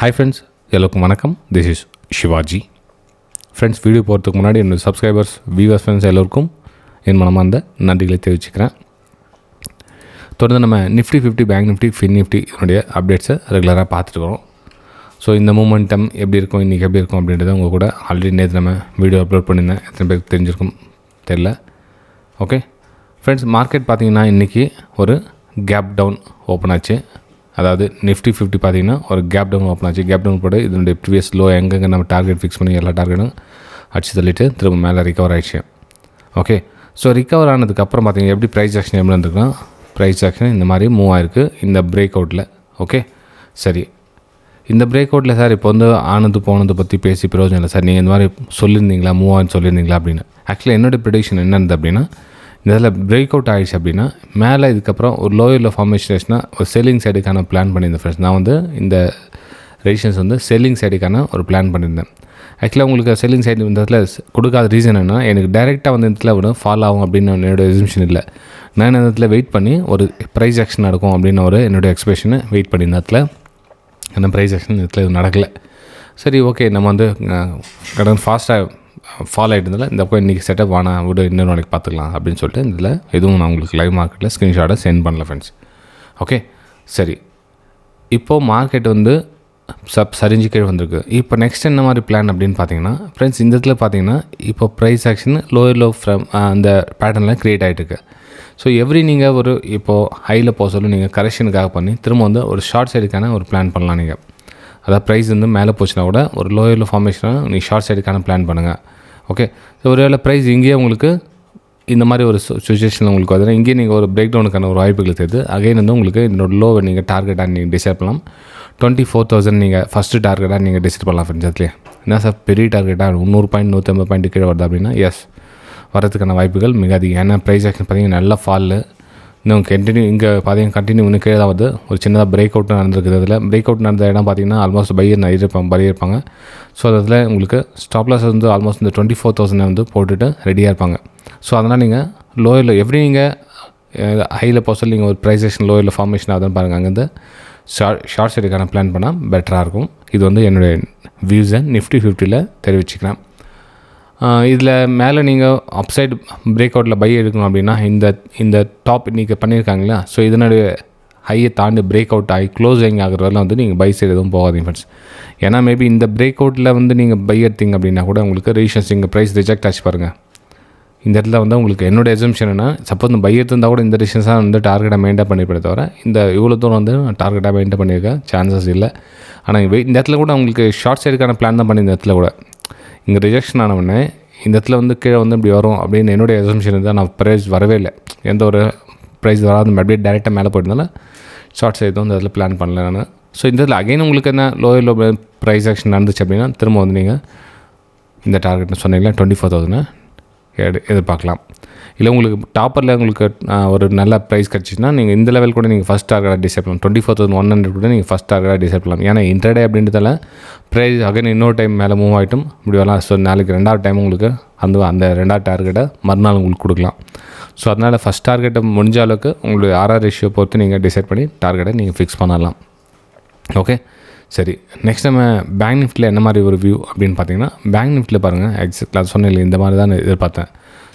Hi friends, எல்லோருக்கும் வணக்கம். This is Shivaji. Friends, video போகிறதுக்கு முன்னாடி என்னோடய சப்ஸ்கிரைபர்ஸ், வியூவர்ஸ், ஃப்ரெண்ட்ஸ் எல்லோருக்கும் என் மனமார்ந்த நன்றிகளை தெரிவிச்சுக்கிறேன். தொடர்ந்து நம்ம Nifty 50, bank Nifty, fin Nifty இதனுடைய அப்டேட்ஸை ரெகுலராக பார்த்துட்டு வரோம். ஸோ இந்த மூமெண்டம் எப்படி இருக்கும், இன்றைக்கி எப்படி இருக்கும் அப்படின்றத உங்கள் கூட ஆல்ரெடி நேற்று நம்ம வீடியோ அப்லோட் பண்ணியிருந்தேன். எத்தனை பேருக்கு தெரிஞ்சிருக்கும் தெரில. ஓகே ஃப்ரெண்ட்ஸ், மார்க்கெட் பார்த்திங்கன்னா இன்றைக்கி ஒரு கேப் டவுன் ஓப்பன் ஆச்சு. அதாவது நிஃப்டி 50 பார்த்திங்கன்னா ஒரு கேப் டவுன் ஓப்பன் ஆச்சு. கேப் டவுன் போட்டு இதனுடைய ப்ரீவியஸ் லோ எங்கெங்கே நம்ம டார்கெட் ஃபிக்ஸ் பண்ணி எல்லா டார்கெட்டும் அடிச்சு தள்ளிட்டு திரும்ப மேலே ரிகவர் ஆகிடுச்சு. ஓகே, ஸோ ரிகவர் ஆனதுக்கப்புறம் பார்த்திங்கன்னா எப்படி ப்ரைஸ் ஆக்ஷன் எப்படி இருந்துருக்குன்னா, ப்ரைஸ் ஆக்ஷன் இந்த மாதிரி மூவ் ஆகிருக்கு இந்த பிரேக் அவுட்டில். ஓகே சரி, இந்த பிரேக் அவுட்டில் சார் இப்போ வந்து ஆனது போனதை பற்றி பேசி பிரயோஜனம் இல்லை சார், நீங்கள் இந்த மாதிரி சொல்லியிருந்தீங்களா, மூவ் ஆகுன்னு சொல்லியிருந்தீங்களா அப்படின்னு. ஆக்சுவலாக என்னோடய ப்ரெடிக்ஷன் என்ன இருந்தது அப்படின்னா, இந்த இதில் பிரேக் அவுட் ஆகிடுச்சு அப்படின்னா மேலே இதுக்கப்புறம் ஒரு லோயரில் ஃபார்மேஷன்ஸ்னால் ஒரு செல்லிங் சைடுக்கான பிளான் பண்ணியிருந்தேன் ஃப்ரெண்ட்ஸ். நான் வந்து இந்த ரெடிஷன்ஸ் வந்து செல்லிங் சைடுக்கான ஒரு பிளான் பண்ணியிருந்தேன். ஆக்சுவலாக உங்களுக்கு செல்லிங் சைடு இந்த இடத்துல கொடுக்காத ரீசன் என்னென்னா, எனக்கு டைரெக்டாக வந்து இந்த இடத்துல ஒரு ஃபால் ஆகும் அப்படின்னு என்னோடய எக்ஸ்பெக்டேஷன் இல்லை. நான் இந்த இடத்துல வெயிட் பண்ணி ஒரு ப்ரைஸ் ஆக்ஷன் நடக்கும் அப்படின்னு ஒரு என்னோடய எக்ஸ்பெக்டேஷனை வெயிட் பண்ணி இந்த இடத்துல அந்த ப்ரைஸ் ஆக்ஷன் இந்த இடத்துல நடக்கலை. சரி ஓகே, நம்ம வந்து கடன் ஃபாஸ்ட்டாக ஃபால் ஆகிட்டு இருந்தால இந்த பக்கம் இன்றைக்கி செட்டப் வேணாம், விட இன்னொரு நாளைக்கு பார்த்துக்கலாம் அப்படின்னு சொல்லிட்டு இதில் எதுவும் நான் உங்களுக்கு லைவ் மார்க்கெட்டில் ஸ்க்ரீன்ஷாட்டை சென்ட் பண்ணல ஃப்ரெண்ட்ஸ். ஓகே சரி, இப்போது மார்க்கெட் வந்து சரிஞ்சு கீழே வந்திருக்கு. இப்போ நெக்ஸ்ட் என்ன மாதிரி பிளான் அப்படின்னு பார்த்தீங்கன்னா ஃப்ரெண்ட்ஸ், இந்த இடத்துல பார்த்தீங்கன்னா இப்போ price action lower low from அந்த பேட்டர்னில் க்ரியேட் ஆகிட்டுருக்கு. ஸோ எவ்ரி நீங்கள் ஒரு இப்போது ஹையில் போக சொல்லி நீங்கள் கரெக்ஷனுக்காக பண்ணி திரும்ப வந்து ஒரு ஷார்ட் சைடுக்கான ஒரு பிளான் பண்ணலாம். நீங்கள் அதாவது ப்ரைஸ் வந்து மேலே போச்சுன்னா கூட ஒரு லோயரில் ஃபார்மேஷனாக நீங்கள் ஷார்ட் சைடுக்கான பிளான் பண்ணுங்கள். ஓகே, ஸோ ஒருவேளை ப்ரைஸ் இங்கேயே உங்களுக்கு இந்த மாதிரி ஒரு சுச்சுவேஷனில் உங்களுக்கு வந்து இங்கேயே நீங்கள் ஒரு பிரேக் டவுனுக்கான ஒரு வாய்ப்புகள் தெரியுது. அகைன் வந்து உங்களுக்கு இதோட லோவை நீங்கள் டார்கெட்டாக நீங்கள் டிசைட் பண்ணலாம். 24,000 நீங்கள் ஃபஸ்ட்டு டார்கெட்டாக நீங்கள் டிசைட் பண்ணலாம் ஃப்ரெண்ட்ஸ். அதுலேயே என்ன சார் பெரிய டார்கெட்டாக 100 பாயிண்ட் 150 பாயிண்ட் கீழே வருது அப்படின்னா எஸ், வரதுக்கான வாய்ப்புகள் மிக அதிகம். ஏன்னா ப்ரைஸ் ஆக்ஷன் பார்த்தீங்கன்னா நல்லா ஃபால் இன்னும் கண்டினியூ இங்கே பார்த்தீங்கன்னா கண்டினியூ இன்னும் கீழே தான் வருது. ஒரு சின்னதாக பிரேக் அவுட் நடந்திருக்குது. அதில் பிரேக் அவுட் நடந்த இடம் பார்த்தீங்கன்னா ஆல்மோஸ்ட் பையர் இருப்பாங்க. ஸோ அதில் உங்களுக்கு ஸ்டாப் லாஸ் வந்து ஆல்மோஸ்ட் இந்த 24,000 வந்து போட்டுட்டு ரெடியாக இருப்பாங்க. ஸோ அதனால் நீங்கள் லோயரில் எப்படி நீங்கள் ஹையில் போக சொல்லி நீங்கள் ஒரு ப்ரைஸ் ஆக்ஷன் லோயரில் ஃபார்மேஷன் ஆகுதுன்னு பாருங்கள். அங்கேருந்து ஷார்ட் சைடுக்கான பிளான் பண்ணால் பெட்டராக இருக்கும். இது வந்து என்னுடைய வியூஸை நிஃப்டி 50ல் தெரிவிச்சுக்கிறேன். இதில் மேலே நீங்கள் அப்சைடு பிரேக் அவுட்டில் பை எடுக்கணும் அப்படின்னா இந்த டாப் இன்றைக்கி பண்ணியிருக்காங்களா, ஸோ இதனுடைய ஹையை தாண்டி பிரேக் அவுட் ஆகி க்ளோசிங் ஆகிறதெல்லாம் வந்து நீங்கள் பை சைடு எதுவும் போகாதீங்க ஃப்ரெண்ட்ஸ். ஏன்னா மேபி இந்த பிரேக் அவுட்டில் வந்து நீங்கள் பை எடுத்தீங்க அப்படின்னா கூட உங்களுக்கு ரெஜிஸ்ட்ரேஷன் இங்கே ப்ரைஸ் ரிஜெக்ட் ஆச்சு பாருங்கள். இந்த இடத்துல வந்து உங்களுக்கு என்னோடய எக்ஸம்ஷன் என்ன, சப்போஸ் இந்த பை எடுத்திருந்தால் கூட இந்த ரெஜிஸ்ட்ரேஷன்ஸாக வந்து டார்கெட்டாக மெயின்டைன் பண்ணிப்பே தவிர இந்த இவ்வளோ தூரம் வந்து டார்கெட்டாக மெயின்டைன் பண்ணியிருக்க சான்சஸ் இல்லை. ஆனால் இந்த இடத்துல கூட உங்களுக்கு ஷார்ட் சைடுக்கான பிளான் தான் பண்ணி இந்த இடத்துல கூட இங்கே ரிஜெக்ஷன் ஆனவுடனே இந்த இடத்துல வந்து கீழே வந்து இப்படி வரும் அப்படின்னு என்னுடைய எக்ஸம்ஷன் இருந்தால் நான் ப்ரைஸ் வரவே இல்லை, எந்த ஒரு ப்ரைஸ் வராது, அப்படியே டேரெக்டாக மேலே போயிருந்தால ஷார்ட் சைடு வந்து அதில் பிளான் பண்ணல நான். ஸோ இந்த இடத்துல அகைன் உங்களுக்கு என்ன லோ ப்ரைஸ் ஆக்ஷன் நடந்துச்சு அப்படின்னா திரும்ப வந்து நீங்கள் இந்த டார்கெட்னு சொன்னீங்களா 24,000 எதிர்பார்க்கலாம். இல்லை உங்களுக்கு டாப்பரில் உங்களுக்கு ஒரு நல்ல ப்ரைஸ் கிடச்சிச்சின்னா நீங்கள் இந்த லெவல் கூட நீங்கள் ஃபஸ்ட் டார்கெட்டாக டிசைட் பண்ணலாம். 24,100 கூட நீங்கள் ஃபஸ்ட் டார்கெட்டாக டிசைட் பண்ணலாம். ஏன்னா இன்டர்டே அப்படின்றதால ப்ரைஸ் அகைன் இன்னொரு டைம் மேலே மூவ் ஆகிட்டும் இப்படி வரலாம். ஸோ நாளைக்கு ரெண்டாவது டைம் உங்களுக்கு அந்த ரெண்டாவது டார்கெட்டை மறுநாள் உங்களுக்கு கொடுக்கலாம். ஸோ அதனால் ஃபஸ்ட் டார்கெட்டை முடிஞ்ச அளவுக்கு உங்களுக்கு RR ரேஷியோ பொறுத்து நீங்கள் டிசைட் பண்ணி டார்கெட்டை நீங்கள் ஃபிக்ஸ் பண்ணலாம். ஓகே சரி, நெக்ஸ்ட் நம்ம பேங்க் நிஃப்டியில் என்ன மாதிரி ஒரு வியூ அப்படின்னு பார்த்தீங்கன்னா, பேங்க் நிஃப்டியில் பாருங்கள் எக்ஸாக்டாக சொன்னேன் இல்லை, இந்த மாதிரி தான் நான் எதிர்பார்த்தேன்.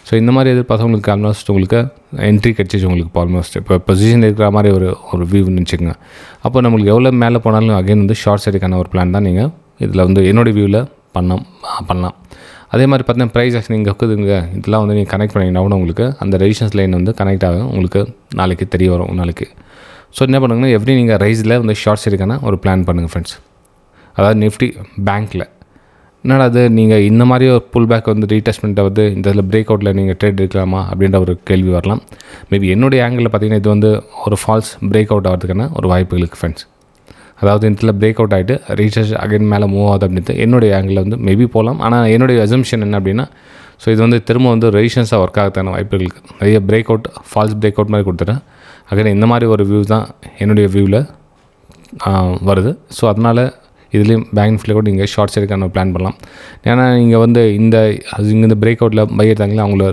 ஸோ இந்த மாதிரி எதிர்பார்த்தவங்களுக்கு ஆல்மோஸ்ட் உங்களுக்கு என்ட்ரி கிடச்சிச்சு. உங்களுக்கு ஆல்மோஸ்ட் இப்போ பொசிஷன் இருக்கிற மாதிரி ஒரு வியூன்னு வச்சுக்கோங்க. அப்போ நம்மளுக்கு எவ்வளோ மேலே போனாலும் அகைன் வந்து ஷார்ட் சைடுக்கான ஒரு பிளான் தான் நீங்கள் இதில் வந்து என்னோடய வியூவில் பண்ணலாம். அதே மாதிரி பார்த்தீங்கன்னா ப்ரைஸ் ஆக்ஷன் இங்கே இருக்குதுங்க, இதெல்லாம் வந்து நீங்கள் கனெக்ட் பண்ணிங்கன்னா கூட உங்களுக்கு அந்த ரெசிஸ்டன்ஸ் லைன் வந்து கனெக்ட் ஆகும், உங்களுக்கு நாளைக்கு தெரிய வரும் நாளைக்கு. ஸோ என்ன பண்ணுங்கன்னா எவ்ரி நீங்கள் ரைஸில் வந்து ஷார்ட் சைடுக்கான ஒரு பிளான் பண்ணுங்கள் ஃப்ரெண்ட்ஸ். அதாவது நிஃப்டி பேங்க்கில் என்னடா அது நீங்கள் இந்த மாதிரி ஒரு புல் பேக் வந்து ரீடெஸ்ட்மெண்ட்டை வந்து இந்த இதில் பிரேக் அவுட்டில் நீங்கள் ட்ரேட் எடுக்கலாமா அப்படின்ற ஒரு கேள்வி வரலாம். மேபி என்னுடைய ஆங்கிளில் பார்த்தீங்கன்னா இது வந்து ஒரு ஃபால்ஸ் பிரேக் அவுட் ஆகிறதுக்கான ஒரு வாய்ப்புகளுக்கு ஃப்ரெண்ட்ஸ். அதாவது இந்த இடத்துல பிரேக் அவுட் ஆகிட்டு ரீசர்ச் அகைன் மேலே மூவ் ஆகுது அப்படின்ட்டு என்னுடைய ஆங்கிளில் வந்து மேபி போகலாம். ஆனால் என்னுடைய அசம்ஷன் என்ன அப்படின்னா, ஸோ இது வந்து திரும்ப வந்து ரெசிஸ்டன்ஸாக ஒர்க் ஆகிறதுக்கான வாய்ப்புகளுக்கு நிறைய break out falls break out மாதிரி கொடுத்துட்டேன். அகைன் இந்த மாதிரி ஒரு வியூ தான் என்னுடைய வியூவில் வருது. ஸோ அதனால் இதுலேயும் பேங்க் நிஃப்டியில் கூட நீங்கள் ஷார்ட் சைடுக்கான பிளான் பண்ணலாம். ஏன்னா நீங்கள் வந்து இங்கேருந்து பிரேக் அவுட்டில் பை எடுத்தாங்களே அவங்கள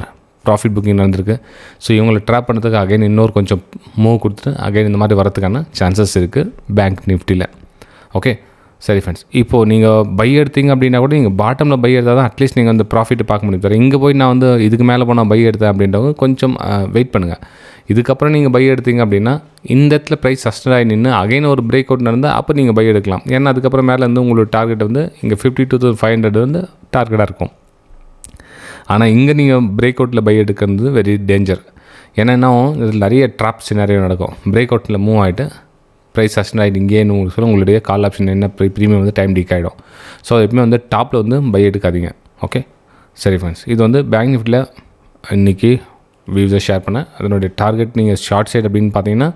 ப்ராஃபிட் புக்கிங் நடந்திருக்கு. ஸோ இவங்களை ட்ராப் பண்ணுறதுக்கு அகைன் இன்னொரு கொஞ்சம் மூவ் கொடுத்துட்டு அகைன் இந்த மாதிரி வரதுக்கான சான்சஸ் இருக்குது பேங்க் நிஃப்டியில். ஓகே சரி ஃப்ரெண்ட்ஸ், இப்போது நீங்கள் பை எடுத்தீங்க அப்படின்னா கூட நீங்கள் பாட்டமில் பை எடுத்தால் தான் அட்லீஸ்ட் நீங்கள் வந்து ப்ராஃபிட் பார்க்க முடியும். தவிர இங்கே போய் நான் வந்து இதுக்கு மேலே போனால் பை எடுத்தேன் அப்படின்றவங்க கொஞ்சம் வெயிட் பண்ணுங்கள். இதுக்கப்புறம் நீங்கள் பை எடுத்தீங்க அப்படின்னா இந்த இடத்துல ப்ரைஸ் சஸ்டெயின் ஆகி நின்று அகைன் ஒரு பிரேக் அவுட் நடந்தால் அப்போ நீங்கள் பை எடுக்கலாம். ஏன்னா அதுக்கப்புறம் மேலே வந்து உங்களோட டார்கெட் வந்து இங்கே 52,500 வந்து டார்கெட்டாக இருக்கும். ஆனால் இங்கே நீங்கள் பிரேக் அவுட்டில் பை எடுக்கிறது வெரி டேஞ்சர். ஏன்னா இதில் நிறைய ட்ராப் சினாரியோ நடக்கும். பிரேக் அவுட்டில் மூவ் ஆகிட்டு ப்ரைஸ் சஸ்டெயின் ஆகிட்டு இங்கேன்னு உங்களுக்கு சொல்ல உங்களுடைய கால் ஆப்ஷன் என்ன ப்ரீமியம் வந்து டைம் டீக் ஆகிடும். ஸோ எப்பவுமே வந்து டாப்பில் வந்து பை எடுக்காதீங்க. ஓகே, சரி ஃப்ரெண்ட்ஸ், இது வந்து பேங்க் நிஃப்டியில் இன்றைக்கி வியூஸை ஷேர் பண்ணேன். அதனுடைய டார்கெட் நீங்கள் ஷார்ட் சைட் அப்படின்னு பார்த்தீங்கன்னா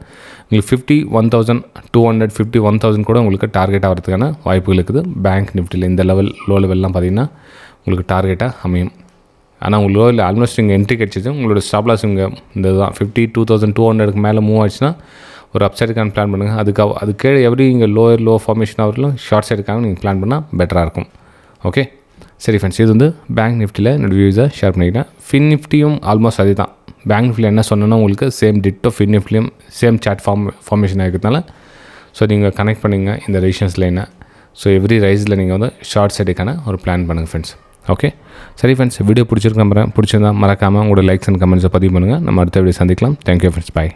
உங்களுக்கு 51,200 51,000 கூட உங்களுக்கு டார்கெட் ஆகிறதுக்கான வாய்ப்புகள் இருக்குது. பேங்க் நிஃப்டியில் இந்த லெவல் லோ லெவல்லாம் பார்த்தீங்கன்னா உங்களுக்கு டார்கெட்டாக அமையும். ஆனால் உங்களுக்கு லோ இல்லை ஆல்மோஸ்ட் இங்கே என்ட்ரி கிடச்சிச்சு. உங்களோட ஸ்டாப் லாஸ் இங்கே இந்த தான் 52,200க்கு மேலே மூவ் ஆச்சுன்னா ஒரு அப் சைடுக்கான பிளான் பண்ணுங்கள். அது கீழே எவ்ரி இங்கே லோ ஃபார்மேஷன் ஆகிறதும் ஷார்ட் சைடுக்காக நீங்கள் பிளான் பண்ணால் பெட்டராக இருக்கும். ஓகே, சரி ஃப்ரெண்ட்ஸ், இது வந்து பேங்க் நிஃப்டியில் என்னோடய வியூஸை ஷேர் பண்ணிக்கிட்டேன். ஃபின் நிஃப்டியும் ஆல்மோஸ்ட் அதே தான். பேங்க் நிஃப்டியில் என்ன சொன்னோன்னா உங்களுக்கு சேம் டிட்டோ ஃபின் நிஃப்டிலையும் சேம் சார்ட் ஃபார்மேஷன் ஆகிருக்கிறதுனால ஸோ நீங்கள் கனெக்ட் பண்ணிங்க இந்த ரெசிஸ்டன்ஸ் லைனை. ஸோ எவ்ரி ரைஸில் நீங்கள் வந்து ஷார்ட் சைடுக்கான ஒரு பிளான் பண்ணுங்கள் ஃப்ரெண்ட்ஸ். ஓகே, சரி ஃப்ரெண்ட்ஸ், வீடியோ பிடிச்சிருந்தா மறக்காமல் உங்களோட லைக்ஸ் அண்ட் கமெண்ட்ஸை பதிவு பண்ணுங்கள். நம்ம அடுத்த வீடியோ சந்திக்கலாம். தேங்க்யூ ஃப்ரெண்ட்ஸ், பாய்.